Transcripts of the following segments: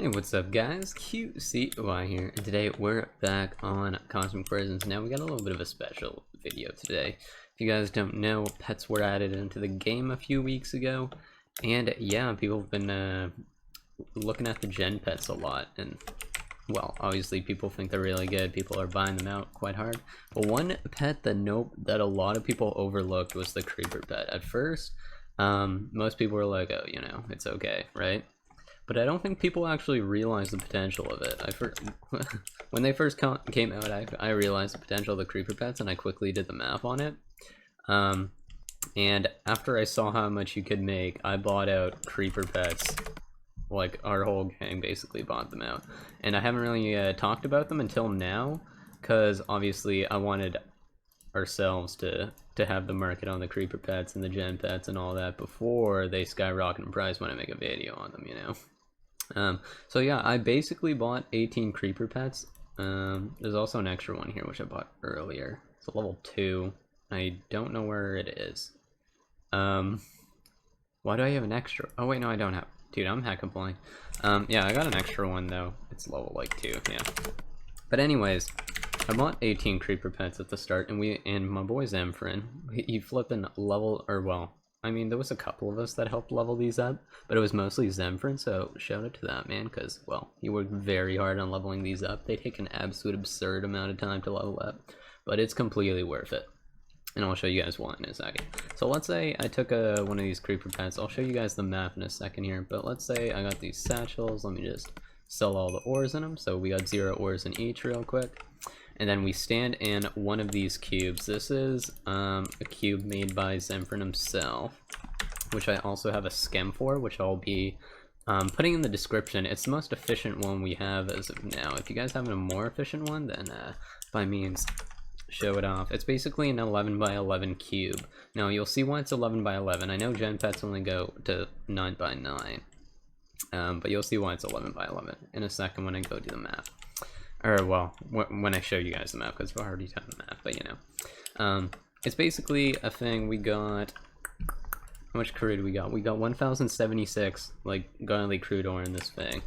Hey, what's up guys? QCY here, and today we're back on Cosmic Prisons. Now we got a little bit of a special video today. If you guys don't know, pets were added into the game a few weeks ago, and yeah, people have been looking at the gen pets a lot, and well, obviously people think they're really good, people are buying them out quite hard. But one pet that a lot of people overlooked was the creeper pet. At first, most people were like, oh, you know, it's okay, right? But I don't think people actually realize the potential of it. When they first came out, I realized the potential of the creeper pets, and I quickly did the math on it. And after I saw how much you could make, I bought out creeper pets. Like, our whole gang basically bought them out. And I haven't really talked about them until now, because obviously I wanted ourselves to have the market on the creeper pets and the gen pets and all that before they skyrocket in price when I make a video on them, you know. So yeah, I basically bought 18 creeper pets. There's also an extra one here which I bought earlier. It's a level 2. I don't know where it is. Why do I have an extra? Oh wait, no, I don't have. Dude, I'm hecka blind. Yeah, I got an extra one though. It's level like 2, yeah. But anyways, I bought 18 creeper pets at the start, and my boy Zemfrin, he flipping level, or well, I mean, there was a couple of us that helped level these up, but it was mostly Zemfrin, so shout out to that man, because, well, he worked very hard on leveling these up. They take an absolute absurd amount of time to level up, but it's completely worth it. And I'll show you guys why in a second. So let's say I took one of these creeper pets. I'll show you guys the map in a second here, but let's say I got these satchels. Let me just sell all the ores in them. So we got 0 ores in each real quick. And then we stand in one of these cubes. This is a cube made by Zemfrin himself, which I also have a skim for, which I'll be putting in the description. It's the most efficient one we have as of now. If you guys have a more efficient one, then by means, show it off. It's basically an 11 by 11 cube. Now you'll see why it's 11 by 11. I know gen pets only go to 9 by 9, but you'll see why it's 11 by 11 in a second when I go do the map. Or, well, when I show you guys the map, because I've already done the map, but you know. It's basically a thing. We got, how much crude we got? We got 1076, like, godly crude ore in this thing.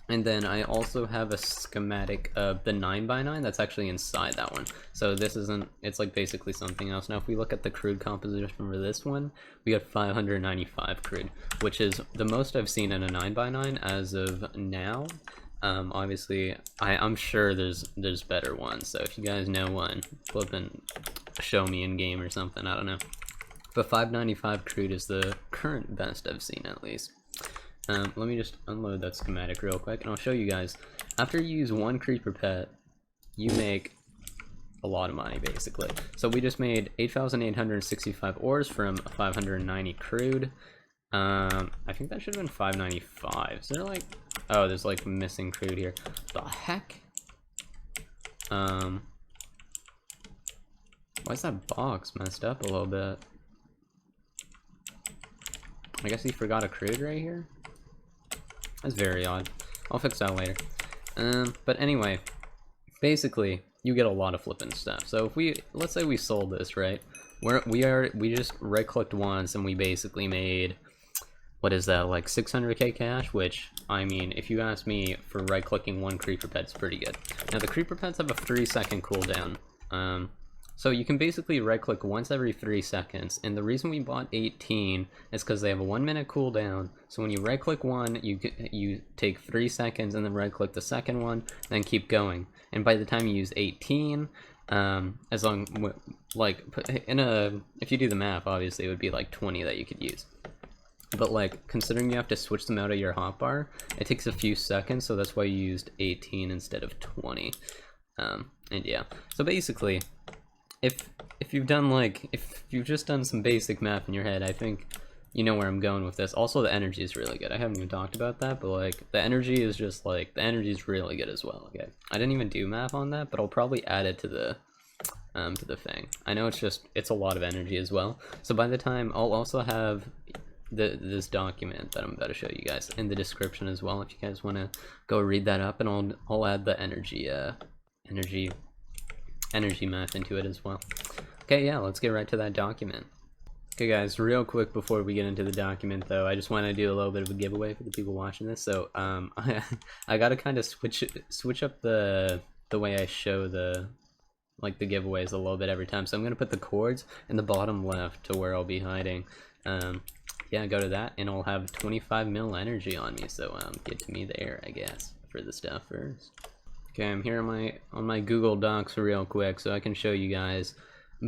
And then I also have a schematic of the 9x9 that's actually inside that one. So this isn't, it's like basically something else. Now if we look at the crude composition for this one, we got 595 crude, which is the most I've seen in a 9x9 as of now. Obviously, I'm sure there's better ones, so if you guys know one, flip and show me in game or something, I don't know. But 595 crude is the current best I've seen, at least. Let me just unload that schematic real quick, and I'll show you guys. After you use one creeper pet, you make a lot of money, basically. So we just made 8,865 ores from 590 crude. I think that should have been 595. Is there like, oh, there's like missing crude here. The heck? Why is that box messed up a little bit? I guess he forgot a crude right here. That's very odd. I'll fix that later. But anyway, basically, you get a lot of flipping stuff. So if let's say we sold this, right? We just right-clicked once and we basically made, what is that, like 600k cash? Which, I mean, if you ask me, for right-clicking one creeper pet, it's pretty good. Now, the creeper pets have a 3-second cooldown. So you can basically right-click once every 3 seconds, and the reason we bought 18 is because they have a 1-minute cooldown. So when you right-click one, you take 3 seconds, and then right-click the second one, then keep going. And by the time you use 18, as long, like, if you do the math, obviously it would be like 20 that you could use. But like, considering you have to switch them out of your hotbar, it takes a few seconds, so that's why you used 18 instead of 20. And yeah, so basically, if you've done like, if you've just done some basic math in your head, I think you know where I'm going with this. Also, the energy is really good. I haven't even talked about that, but like, the energy is just like, the energy is really good as well, okay? I didn't even do math on that, but I'll probably add it to the thing. I know it's a lot of energy as well. So by the time, I'll also have this document that I'm about to show you guys in the description as well, if you guys want to go read that up, and I'll add the energy math into it as well. Okay, yeah, let's get right to that document. Okay guys, real quick before we get into the document though, I just want to do a little bit of a giveaway for the people watching this. So I gotta kind of switch up the way I show the giveaways a little bit every time. So I'm gonna put the coords in the bottom left to where I'll be hiding. Yeah, go to that and I'll have 25 mil energy on me. So get to me there, I guess, for the stuff first. Okay, I'm here on my Google Docs real quick so I can show you guys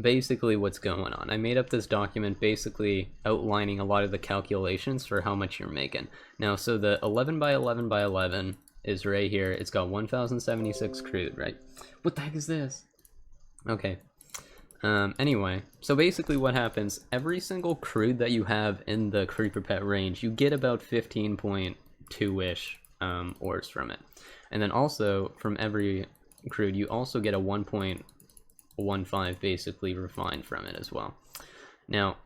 basically what's going on. I made up this document basically outlining a lot of the calculations for how much you're making. Now, so the 11 by 11 by 11 is right here. It's got 1076 crude, right? What the heck is this? Okay. Anyway, so basically what happens, every single crude that you have in the creeper pet range, you get about 15.2-ish ores from it. And then also, from every crude, you also get a 1.15 basically refined from it as well. Now,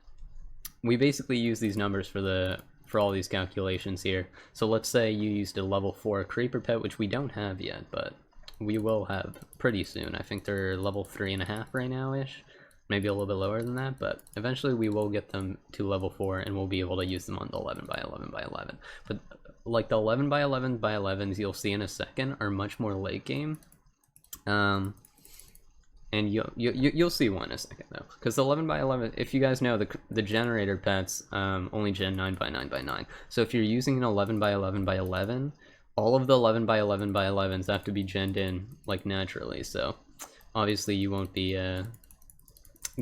we basically use these numbers for all these calculations here. So let's say you used a level 4 creeper pet, which we don't have yet, but we will have pretty soon. I think they're level 3.5 right now-ish, maybe a little bit lower than that, but eventually we will get them to level 4 and we'll be able to use them on the 11 by 11 by 11. But like the 11 by 11 by 11s you'll see in a second are much more late game. And you'll see one in a second though, because the 11 by 11, if you guys know, the generator pets only gen 9 by 9 by 9. So if you're using an 11 by 11 by 11, all of the 11 by 11 by 11s have to be genned in like naturally. So obviously you won't be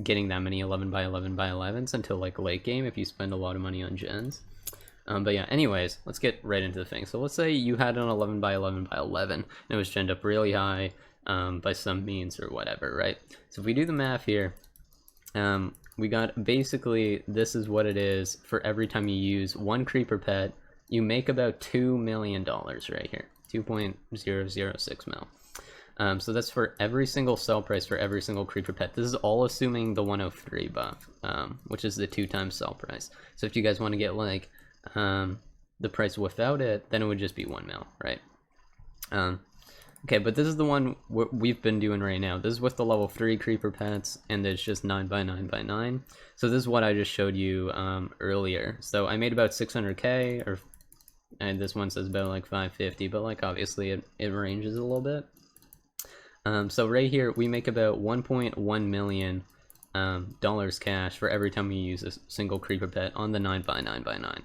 getting that many 11 by 11 by 11s until like late game if you spend a lot of money on gens. But yeah, anyways, let's get right into the thing. So let's say you had an 11 by 11 by 11 and it was genned up really high by some means or whatever, right? So if we do the math here, we got basically, this is what it is for every time you use one creeper pet. You make about $2 million right here, 2.006 mil. So that's for every single sell price for every single creeper pet. This is all assuming the 103 buff, which is the 2x sell price. So if you guys want to get like the price without it, then it would just be 1 mil, right? Okay, but this is the one we've been doing right now. This is with the level 3 creeper pets, and it's just 9 by 9 by 9. So this is what I just showed you earlier. So I made about 600k, and this one says about like 550, but like obviously it ranges a little bit. So right here we make about 1.1 million dollars cash for every time we use a single creeper pet on the 9 by 9 by 9.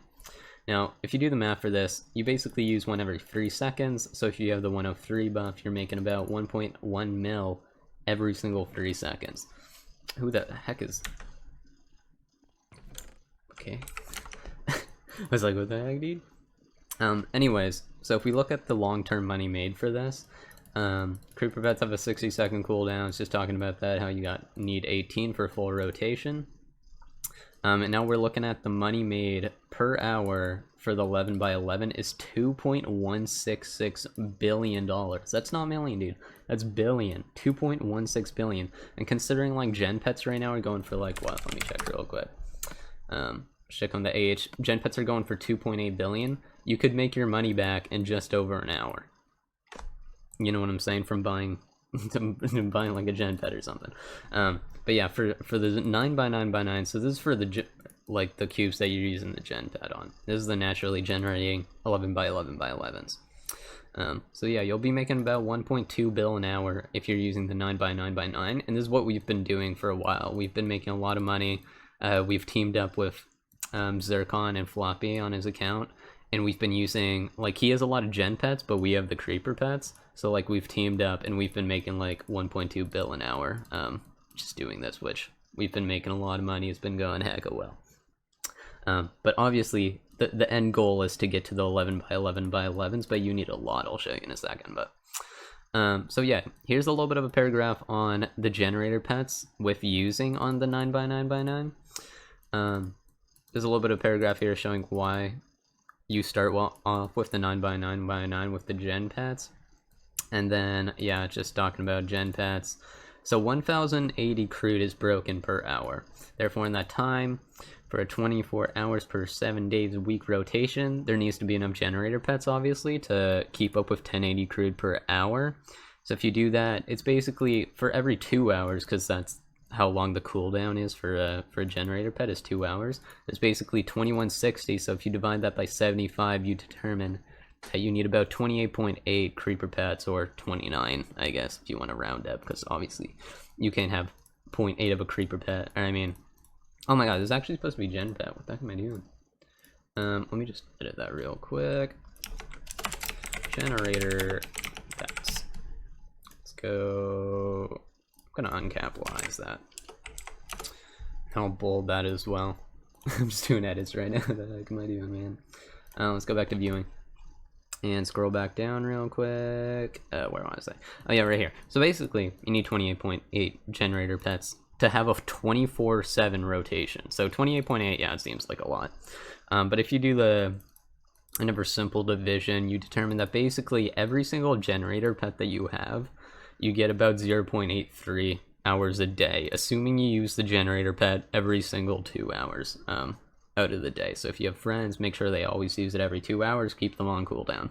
Now, if you do the math for this, you basically use one every 3 seconds. So if you have the 103 buff, you're making about 1.1 mil every single 3 seconds. Who the heck is... Okay. I was like, what the heck, dude? Anyways, so if we look at the long-term money made for this, creeper pets have a 60-second cooldown. It's just talking about that, how you need 18 for full rotation. And now we're looking at the money made per hour for the 11 by 11 is $2.166 billion. That's not million, dude. That's billion. 2.16 billion. And considering like gen pets right now are going for like what? Let me check real quick. Check on the AH. Gen pets are going for 2.8 billion. You could make your money back in just over an hour. You know what I'm saying? From buying buying like a gen pet or something. But yeah, for the 9 by 9 by 9, so this is for the like the cubes that you're using the gen pet on. This is the naturally generating 11 by 11 by 11s. So yeah, you'll be making about 1.2 bill an hour if you're using the 9 by 9 by 9, and this is what we've been doing for a while. We've been making a lot of money. We've teamed up with Zircon and Floppy on his account, and we've been using, like, he has a lot of gen pets, but we have the creeper pets. So like we've teamed up and we've been making like 1.2 bill an hour just doing this, which we've been making a lot of money. It's been going hecka well. But obviously the end goal is to get to the 11 by 11 by 11s, but you need a lot. I'll show you in a second. But so yeah, here's a little bit of a paragraph on the generator pets with using on the 9 by 9 by 9. There's a little bit of paragraph here showing why you start off with the 9 by 9 by 9 with the gen pets. And then, yeah, just talking about gen pets. So 1080 crude is broken per hour. Therefore, in that time, for a 24 hours per 7 days a week rotation, there needs to be enough generator pets, obviously, to keep up with 1080 crude per hour. So if you do that, it's basically for every 2 hours, because that's how long the cooldown is for a generator pet is 2 hours. It's basically 2160, so if you divide that by 75, you determine that you need about 28.8 creeper pets, or 29, I guess, if you want to round up, because obviously you can't have 0.8 of a creeper pet. Or, I mean, oh my god, this is actually supposed to be gen pet. What the heck am I doing? Let me just edit that real quick. Generator pets. Let's go. I'm gonna uncapitalize that. I'll bold that as well. I'm just doing edits right now. What the heck am I doing, man? Let's go back to viewing. And scroll back down real quick. Where was I? Oh yeah, right here. So basically, you need 28.8 generator pets to have a 24/7 rotation. So 28.8, yeah, it seems like a lot. But if you do the another simple division, you determine that basically every single generator pet that you have, you get about 0.83 hours a day, assuming you use the generator pet every single 2 hours out of the day. So if you have friends, make sure they always use it every 2 hours, keep them on cooldown.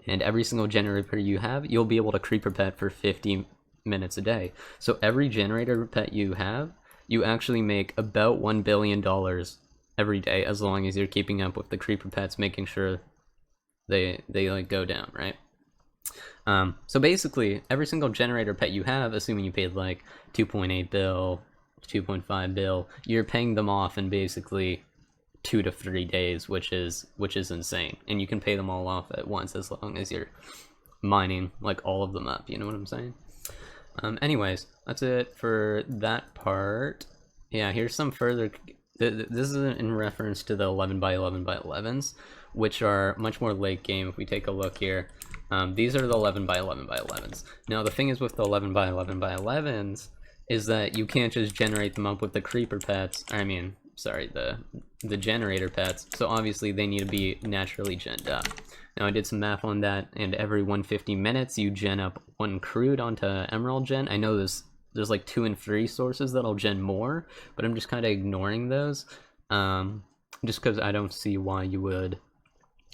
And every single generator you have, you'll be able to creeper pet for 50 minutes a day. So every generator pet you have, you actually make about $1 billion every day, as long as you're keeping up with the creeper pets, making sure they like go down, right? So basically, every single generator pet you have, assuming you paid like 2.8 bill, 2.5 bill, you're paying them off in basically 2 to 3 days, which is insane. And you can pay them all off at once, as long as you're mining like all of them up. You know what I'm saying? Anyways, that's it for that part. Yeah, here's some further. This is in reference to the 11 by 11 by 11s, which are much more late game. If we take a look here, these are the 11 by 11 by 11s. Now the thing is with the 11 by 11 by 11s is that you can't just generate them up with the creeper pets. I mean, sorry, the generator pets. So obviously they need to be naturally genned up. Now I did some math on that, and every 150 minutes you gen up 1 crude onto emerald gen. I know there's like 2 and 3 sources that'll gen more, but I'm just kind of ignoring those, just because I don't see why you would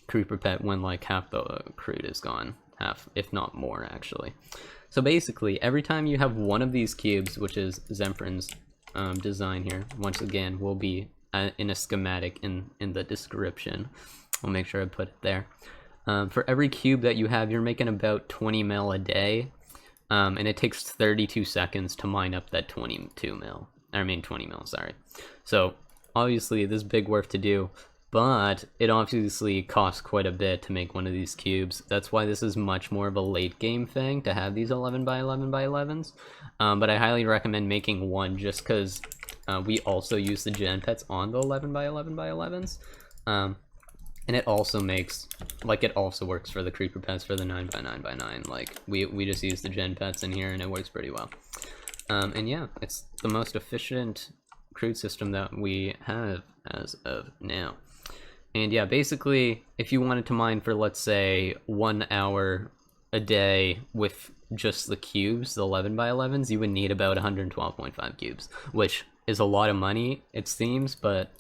creeper pet when like half the crude is gone, half if not more actually. So basically, every time you have one of these cubes, which is Zemfrin's design here, once again will be in a schematic in the description. I'll make sure I put it there. For every cube that you have, you're making about 20 mil a day. And it takes 32 seconds to mine up that 20 mil, sorry. So obviously this is big work to do, but it obviously costs quite a bit to make one of these cubes. That's why this is much more of a late game thing to have these 11 by 11 by 11s. But I highly recommend making one, just because we also use the gen pets on the 11 by 11 by 11s. And it also makes, like, it also works for the creeper pets for the 9 by 9 by 9. Like, we just use the gen pets in here and it works pretty well. And yeah, it's the most efficient crude system that we have as of now. And yeah, basically, if you wanted to mine for, let's say, 1 hour a day with just the cubes, the 11 by 11s, you would need about 112.5 cubes, which is a lot of money, it seems, but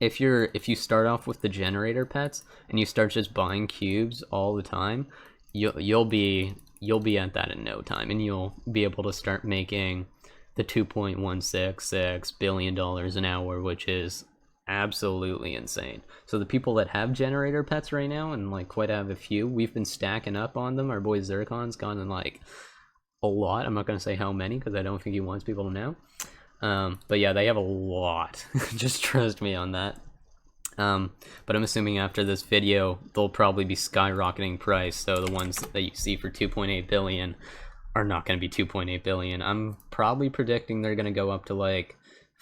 if you start off with the generator pets and you start just buying cubes all the time, you'll be at that in no time, and you'll be able to start making the $2.166 billion an hour, which is absolutely insane. So the people that have generator pets right now, and like quite have a few, we've been stacking up on them. Our boy Zircon's gotten like a lot. I'm not gonna say how many because I don't think he wants people to know. But yeah, they have a lot. Just trust me on that. But I'm assuming after this video, they'll probably be skyrocketing price. So the ones that you see for 2.8 billion are not going to be 2.8 billion. I'm probably predicting they're going to go up to like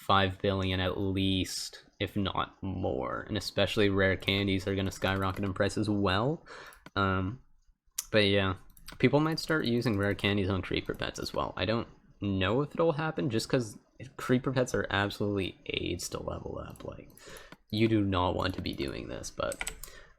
5 billion at least, if not more. And especially rare candies are going to skyrocket in price as well. But yeah, people might start using rare candies on creeper pets as well. I don't know if it'll happen, just because creeper pets are absolutely AIDS to level up. Like, you do not want to be doing this, but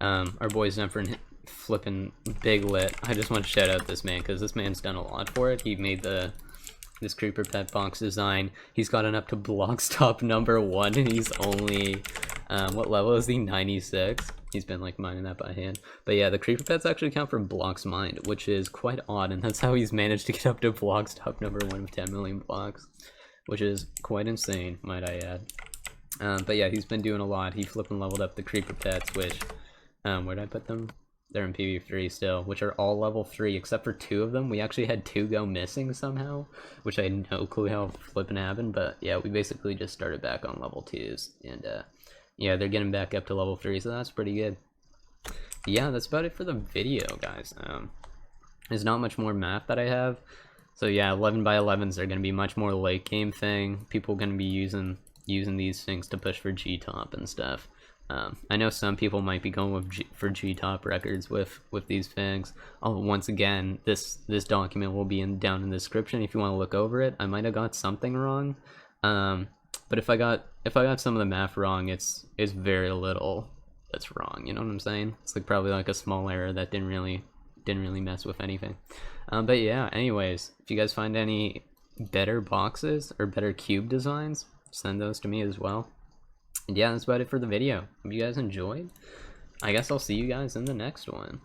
our boy Zemfrin flipping big lit. I just want to shout out this man, because this man's done a lot for it. He made this creeper pet box design. He's gotten up to blocks top number 1, and he's only what level is he? 96. He's been like mining that by hand. But yeah, the creeper pets actually count for blocks mined, which is quite odd, and that's how he's managed to get up to blocks top number 1 of 10 million blocks. which is quite insane, might I add. But yeah, he's been doing a lot. He flipping leveled up the creeper pets, which, where did I put them? They're in PvP still, which are all level 3, except for 2 of them. We actually had 2 go missing somehow, which I had no clue how flipping happened, but yeah, we basically just started back on level 2s, and yeah, they're getting back up to level 3, so that's pretty good. But yeah, that's about it for the video, guys. There's not much more map that I have, so yeah, 11 by 11s are going to be much more late game thing. People are going to be using these things to push for G-top and stuff. I know some people might be going with for G-top records with these things. Once again, this document will be down in the description if you want to look over it. I might have got something wrong, but if I got some of the math wrong, it's very little that's wrong. You know what I'm saying? It's like probably like a small error that didn't really mess with anything. But yeah, anyways, if you guys find any better boxes or better cube designs, send those to me as well. And yeah, that's about it for the video. Hope you guys enjoyed. I guess I'll see you guys in the next one.